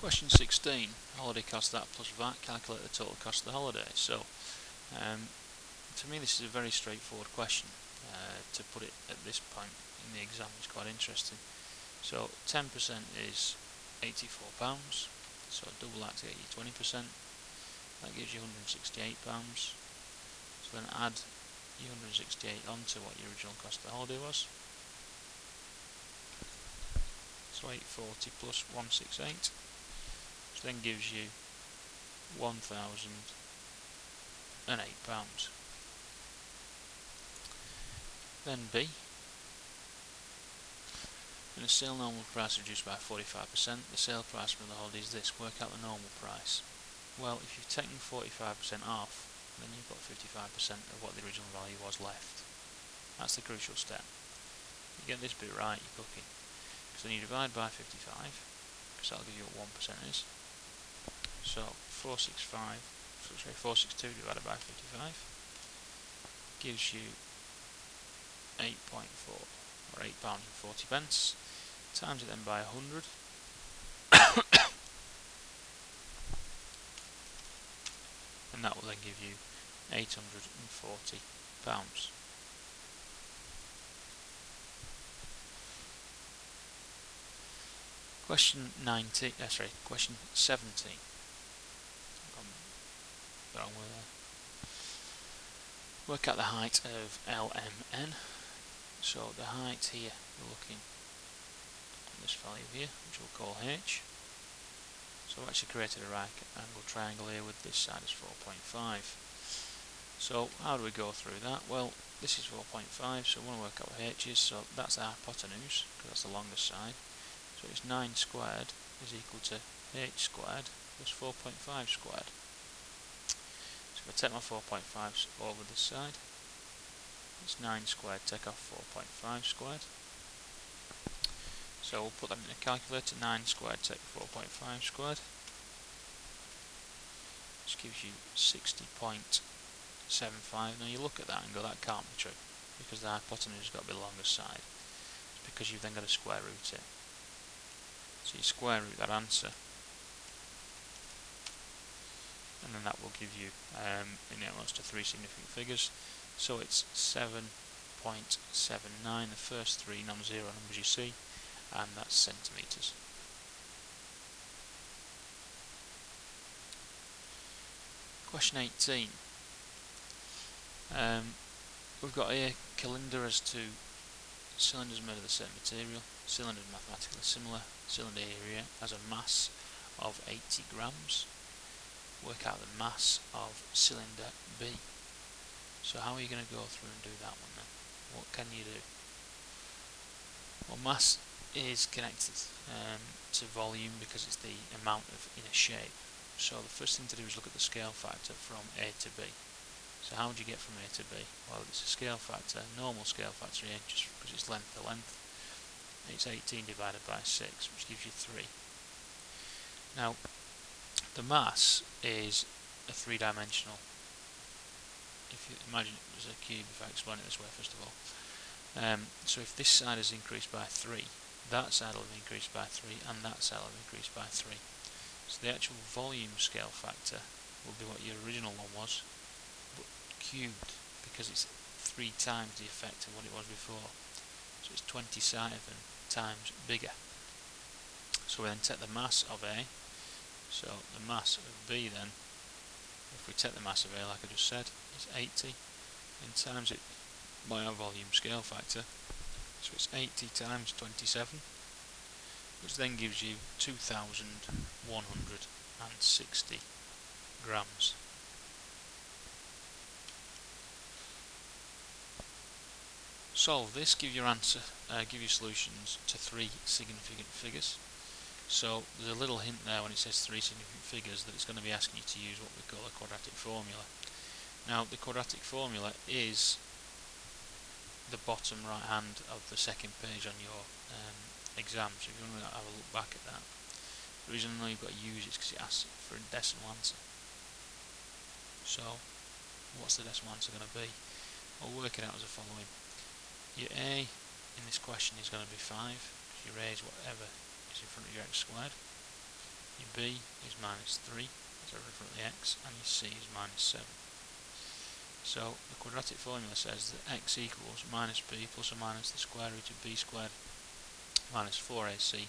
Question 16, holiday cost that plus VAT, calculate the total cost of the holiday. So, to me this is a very straightforward question. To put it at this point in the exam is quite interesting. So 10% is £84, so double that to get you 20%, that gives you £168. So then add your 168 onto what your original cost of the holiday was. So 840 plus 168, which then gives you £1,008. Then B, when the sale normal price reduced by 45%, the sale price for the holiday is this, work out the normal price. Well, if you've taken 45% off, then you've got 55% of what the original value was left. That's the crucial step. You get this bit right, you're cooking. Because then you divide by 55, because that'll give you what 1% is. So 462 divided by 55 gives you 8.4, or £8.40. Times it then by 100. And that will then give you £840. Question 17. Wrong with there. Work out the height of LMN. So the height here, we're looking at this value here, which we'll call H. So I've actually created a right angle triangle here with this side is 4.5. So how do we go through that? Well, this is 4.5, so we want to work out what H is, so that's the hypotenuse, because that's the longest side. So it's 9 squared is equal to H squared plus 4.5 squared. So if I take my 4.5 over this side, it's 9 squared, take off 4.5 squared. So we'll put that in a calculator, 9 squared take 4.5 squared. Which gives you 60.75. Now you look at that and go, that can't be true, because the hypotenuse has got to be the longest side. It's because you've then got to square root it. So you square root that answer, and then that will give you, in almost to 3 significant figures. So it's 7.79, the first 3 non-zero numbers you see, and that's centimetres. Question 18. We've got a cylinder as two cylinders made of the same material. Cylinder is mathematically similar. Cylinder area has a mass of 80 grams. Work out the mass of cylinder B. So how are you going to go through and do that one then? What can you do? Well, mass is connected to volume because it's the amount of inner shape. So the first thing to do is look at the scale factor from A to B. So how would you get from A to B? Well, it's a scale factor, normal scale factor here, just because it's length to length. It's 18 divided by 6, which gives you 3. Now, the mass is a three-dimensional. If you imagine it as a cube, if I explain it this way first of all. So if this side is increased by 3, that side will have increased by 3, and that side will have increased by 3. So the actual volume scale factor will be what your original one was, but cubed, because it's 3 times the effect of what it was before. So it's 27 times bigger. So we then take the mass of A, so the mass of B then, if we take the mass of A like I just said, is 80, and times it by our volume scale factor, so it's 80 times 27, which then gives you 2,160 grams. Solve this, give your answer, give your solutions to 3 significant figures. So there's a little hint there when it says 3 significant figures that it's going to be asking you to use what we call a quadratic formula. Now the quadratic formula is the bottom right hand of the second page on your exam, so if you want to have a look back at that. The reason I know you've got to use it is because it asks for a decimal answer. So what's the decimal answer going to be? I'll work it out as the following. Your A in this question is going to be 5, because your A is whatever is in front of your x squared. your B is minus 3, that's a reference to the x, and your C is minus 7. So the quadratic formula says that x equals minus b plus or minus the square root of b squared minus 4ac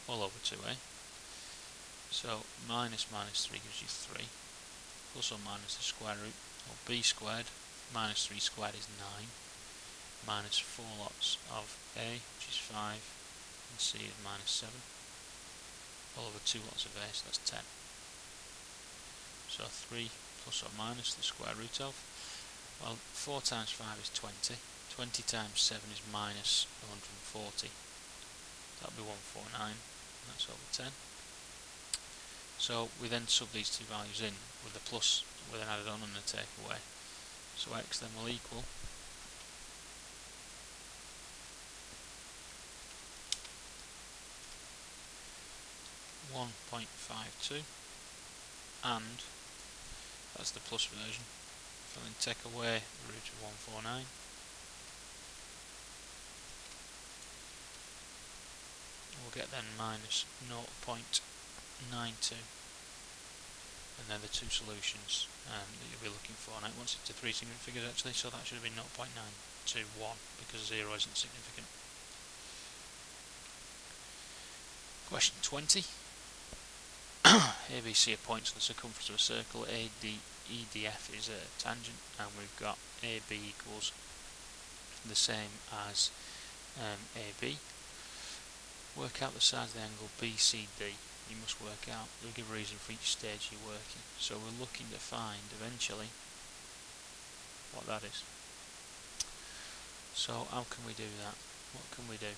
all over 2a. So minus 3 gives you 3, plus or minus the square root of b squared minus 3 squared is 9, minus 4 lots of a, which is 5, and c is minus 7, all over 2 lots of a, so that's 10. So 3 plus or minus the square root of, well, 4 times 5 is 20, 20 times 7 is minus 140, that'll be 149, and that's over 10. So we then sub these two values in with the plus with an added on and a take away. So x then will equal 1.52, and that's the plus version. If I then take away the root of 149, we'll get then minus 0.92, and they're the two solutions that you'll be looking for. Now it wants it to 3 significant figures actually, so that should have been 0.921 because 0 isn't significant. Question 20. ABC are points on the circumference of a circle, EDF is a tangent, and we've got AB equals the same as AB. Work out the size of the angle BCD. You must work out, they'll give a reason for each stage you're working. So we're looking to find eventually what that is. So how can we do that? What can we do?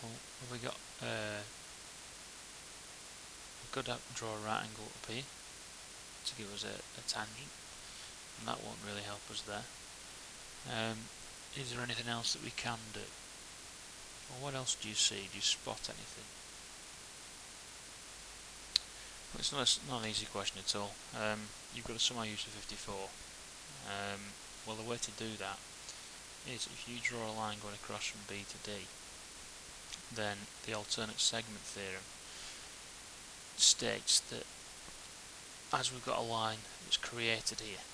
Well, we got we've got to draw a right angle up here to give us a tangent, and that won't really help us there. Is there anything else that we can do? Well, what else do you see? Do you spot anything? Well, it's not an easy question at all. You've got to somehow use the 54. Well, the way to do that is if you draw a line going across from B to D, then the alternate segment theorem states that as we've got a line that's created here,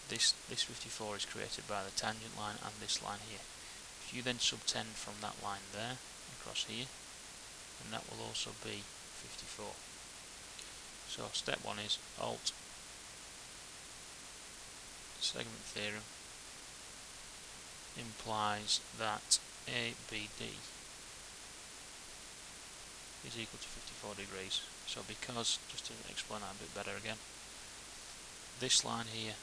this 54 is created by the tangent line and this line here. If you then subtend from that line there across here, then that will also be 54. So step 1 is alt segment theorem implies that ABD is equal to 54 degrees. So because, just to explain that a bit better again, this line here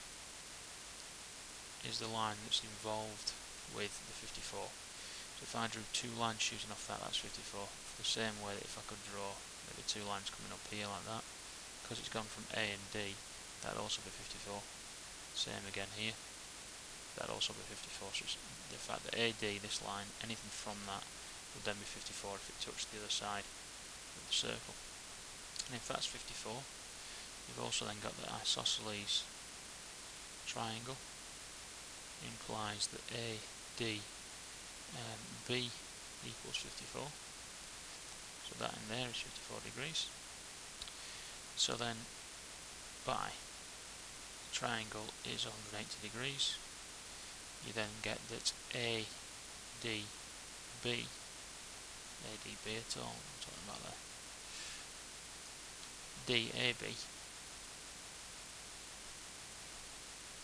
is the line that's involved with the 54. So if I drew two lines shooting off that, that's 54. For the same way that if I could draw maybe two lines coming up here like that, because it's gone from A and D, that'd also be 54. Same again here, that'd also be 54. So it's the fact that AD, this line, anything from that would then be 54 if it touched the other side of the circle. And if that's 54, you've also then got the isosceles triangle. Implies that AD B equals 54. So that in there is 54 degrees. So then by the triangle is 180 degrees. You then get that ADB at all, I'm talking about there. DAB,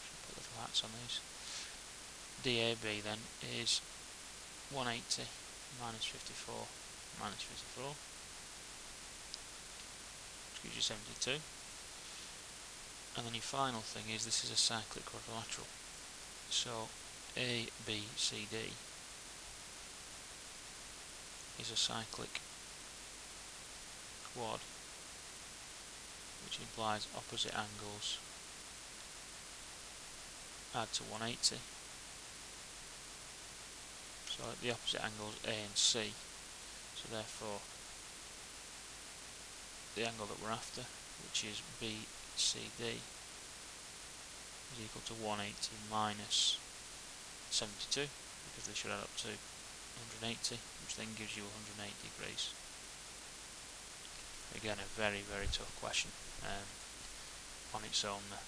should put little hats on these. DAB then is 180 minus 54 minus 54, which gives you 72. And then your final thing is this is a cyclic quadrilateral. So ABCD is a cyclic quad, which implies opposite angles add to 180. So the opposite angles A and C, so therefore the angle that we're after, which is BCD, is equal to 180 minus 72, because they should add up to 180, which then gives you 180 degrees. Again, a very, very tough question on its own there.